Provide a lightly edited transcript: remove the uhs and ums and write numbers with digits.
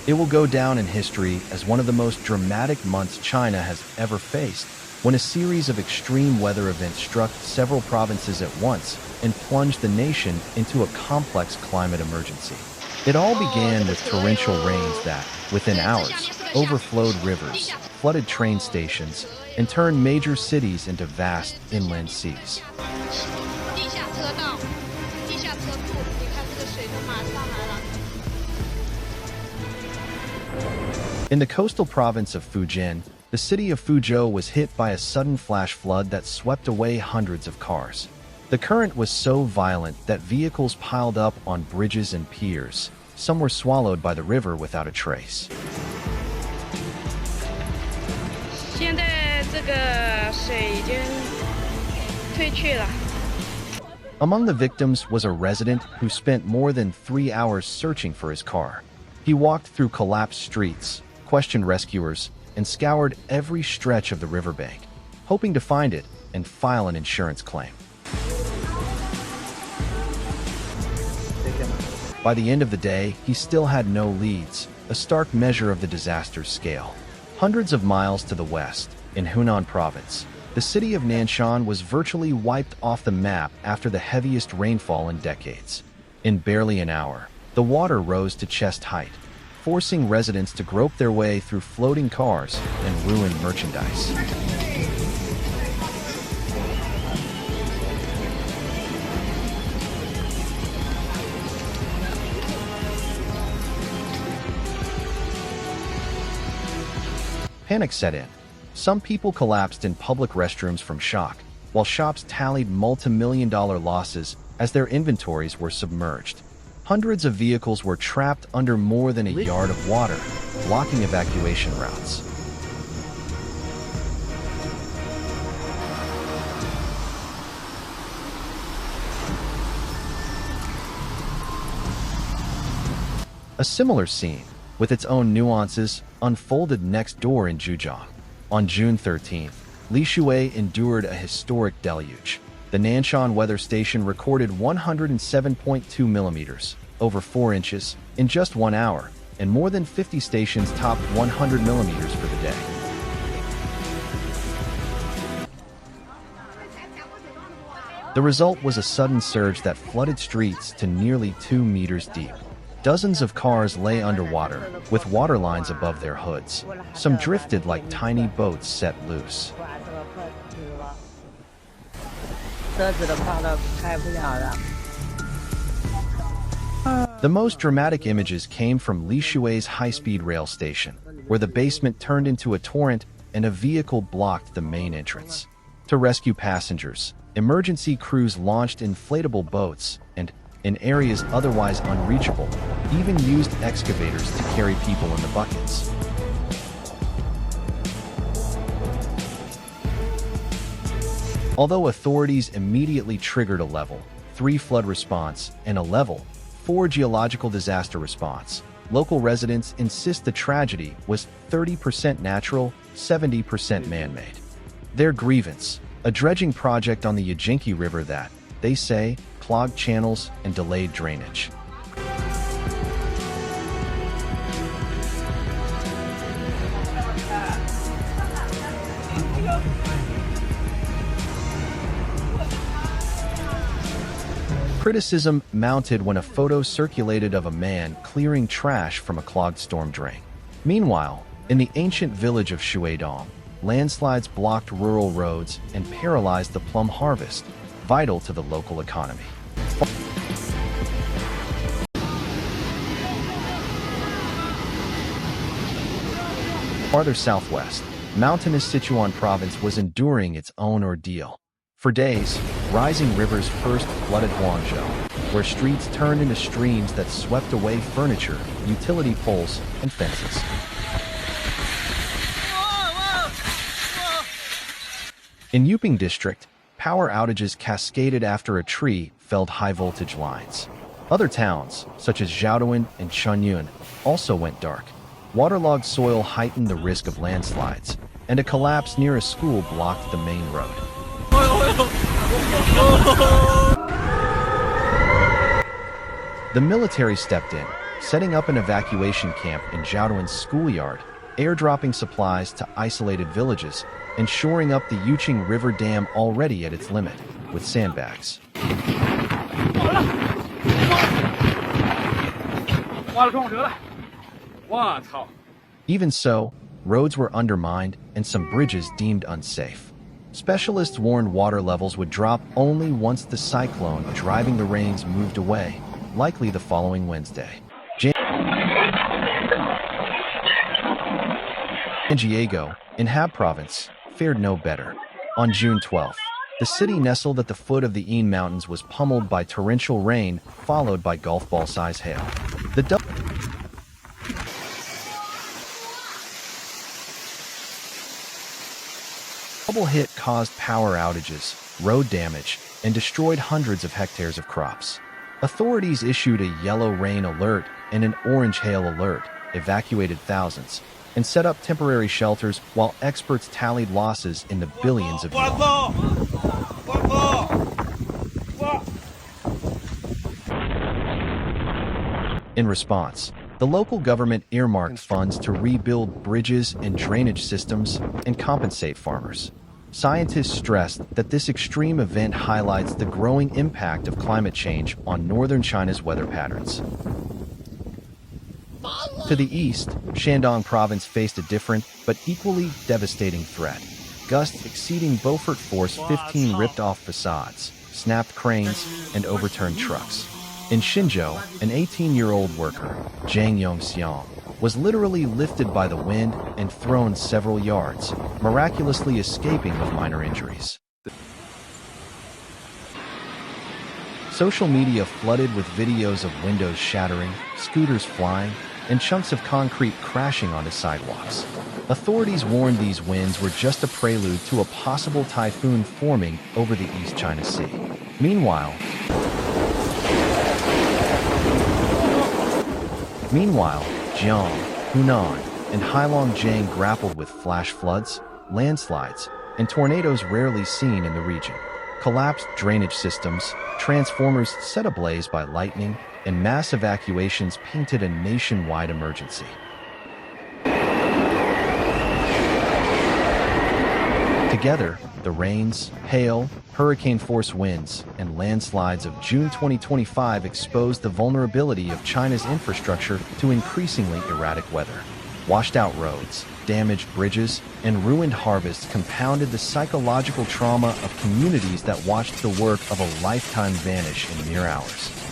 It will go down in history as one of the most dramatic months China has ever faced, when a series of extreme weather events struck several provinces at once and plunged the nation into a complex climate emergency. It all began with torrential rains that, within hours, overflowed rivers, flooded train stations, and turned major cities into vast inland seas. In the coastal province of Fujian, the city of Fuzhou was hit by a sudden flash flood that swept away hundreds of cars. The current was so violent that vehicles piled up on bridges and piers. Some were swallowed by the river without a trace. Among the victims was a resident who spent more than 3 hours searching for his car. He walked through collapsed streets, questioned rescuers, and scoured every stretch of the riverbank, hoping to find it and file an insurance claim. By the end of the day, he still had no leads, a stark measure of the disaster's scale. Hundreds of miles to the west, in Hunan province, the city of Nanshan was virtually wiped off the map after the heaviest rainfall in decades. In barely an hour, the water rose to chest height, forcing residents to grope their way through floating cars and ruined merchandise. Panic set in. Some people collapsed in public restrooms from shock, while shops tallied multi-million-dollar losses as their inventories were submerged. Hundreds of vehicles were trapped under more than a yard of water, blocking evacuation routes. A similar scene, with its own nuances, unfolded next door in Zhejiang. On June 13th, Li Shui endured a historic deluge. The Nanshan weather station recorded 107.2 millimeters, over 4 inches, in just 1 hour, and more than 50 stations topped 100 millimeters for the day. The result was a sudden surge that flooded streets to nearly 2 meters deep. Dozens of cars lay underwater, with water lines above their hoods. Some drifted like tiny boats set loose. The most dramatic images came from Li Shui's high-speed rail station, where the basement turned into a torrent and a vehicle blocked the main entrance. To rescue passengers, emergency crews launched inflatable boats and, in areas otherwise unreachable, even used excavators to carry people in the buckets. Although authorities immediately triggered a Level 3 flood response and a Level 4 geological disaster response, local residents insist the tragedy was 30% natural, 70% man-made. Their grievance, a dredging project on the Yijinki River that, they say, clogged channels and delayed drainage. Criticism mounted when a photo circulated of a man clearing trash from a clogged storm drain. Meanwhile, in the ancient village of Shuidong, landslides blocked rural roads and paralyzed the plum harvest, vital to the local economy. Farther southwest, mountainous Sichuan province was enduring its own ordeal. For days, rising rivers first flooded Guangzhou, where streets turned into streams that swept away furniture, utility poles, and fences. In Yuping district, power outages cascaded after a tree felled high-voltage lines. Other towns, such as Zhaodong and Shenyun, also went dark. Waterlogged soil heightened the risk of landslides, and a collapse near a school blocked the main road. The military stepped in, setting up an evacuation camp in Zhaoduan's schoolyard, airdropping supplies to isolated villages, and shoring up the Yuqing River Dam already at its limit with sandbags. Even so, roads were undermined and some bridges deemed unsafe. Specialists warned water levels would drop only once the cyclone driving the rains moved away, likely the following Wednesday. San Diego, in Hab Province, fared no better. On June 12th, the city nestled at the foot of the Ain Mountains was pummeled by torrential rain, followed by golf ball-size hail. The double hit caused power outages, road damage, and destroyed hundreds of hectares of crops. Authorities issued a yellow rain alert and an orange hail alert, evacuated thousands, and set up temporary shelters while experts tallied losses in the billions of yuan. In response, the local government earmarked funds to rebuild bridges and drainage systems and compensate farmers. Scientists stressed that this extreme event highlights the growing impact of climate change on northern China's weather patterns. To the east, Shandong province faced a different but equally devastating threat. Gusts exceeding Beaufort Force 15 ripped off facades, snapped cranes, and overturned trucks. In Xinzhou, an 18-year-old worker, Zhang Yongxiang, was literally lifted by the wind and thrown several yards, miraculously escaping with minor injuries. Social media flooded with videos of windows shattering, scooters flying, and chunks of concrete crashing onto sidewalks. Authorities warned these winds were just a prelude to a possible typhoon forming over the East China Sea. Meanwhile, Jiang, Hunan, and Heilongjiang grappled with flash floods, landslides, and tornadoes rarely seen in the region. Collapsed drainage systems, transformers set ablaze by lightning, and mass evacuations painted a nationwide emergency. Together, the rains, hail, hurricane-force winds, and landslides of June 2025 exposed the vulnerability of China's infrastructure to increasingly erratic weather. Washed-out roads, damaged bridges, and ruined harvests compounded the psychological trauma of communities that watched the work of a lifetime vanish in mere hours.